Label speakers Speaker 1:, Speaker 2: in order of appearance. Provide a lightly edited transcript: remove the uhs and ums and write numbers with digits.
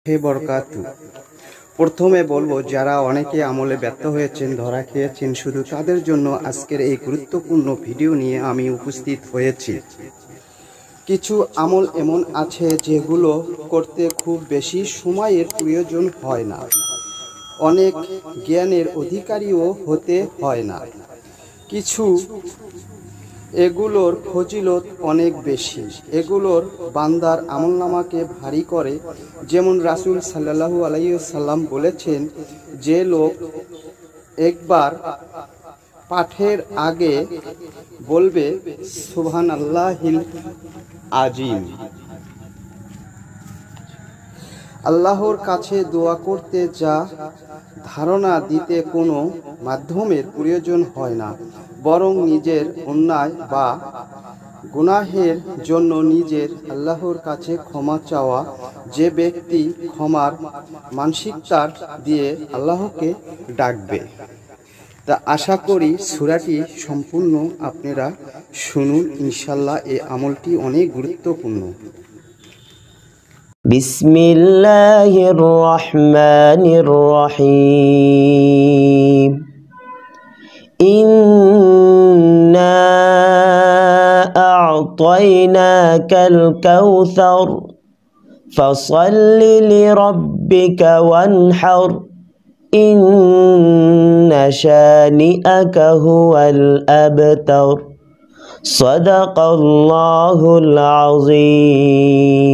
Speaker 1: হে বরকাতু। প্রথমে বলবো, যারা অনেকে আমলে ব্যর্থ হয়েছেন, ধরা খেয়েছেন, শুধু তাদের জন্য আজকের এই গুরুত্বপূর্ণ ভিডিও নিয়ে আমি উপস্থিত হয়েছি। কিছু আমল এমন আছে যেগুলো করতে খুব বেশি সময়ের প্রয়োজন হয় না, অনেক জ্ঞানের অধিকারীও হতে হয় না। এগুলোর ফজিলত অনেক বেশি। এগুলোর বান্দার আমলনামাকে ভারী করে। যেমন রাসূল সাল্লাল্লাহু আলাইহি ওয়াসাল্লাম বলেছেন, যে লোক একবার পাঠের আগে বলবে সুবহানাল্লাহিল আজিম, আল্লাহর কাছে দোয়া করতে যা ধারণা দিতে কোনো মাধ্যমের প্রয়োজন হয় না, বরং নিজের অন্যায় বা গুনাহের জন্য নিজের আল্লাহর কাছে ক্ষমা চাওয়া, যে ব্যক্তি ক্ষমার মানসিকতা দিয়ে আল্লাহকে ডাকবে। তা আশা করি সূরাটি সম্পূর্ণ আপনারা শুনুন। ইনশাআল্লাহ এই আমলটি অনেক গুরুত্বপূর্ণ।
Speaker 2: বিসমিল্লাহির রহমানির রহিম। ইন্না আ'তাইনাকাল কাউসার ফাসাল্লি লিরাব্বিকা ওয়ানহার ইন্না শানিআকা হুয়াল আবতার। সাদাকাল্লাহুল আযীম।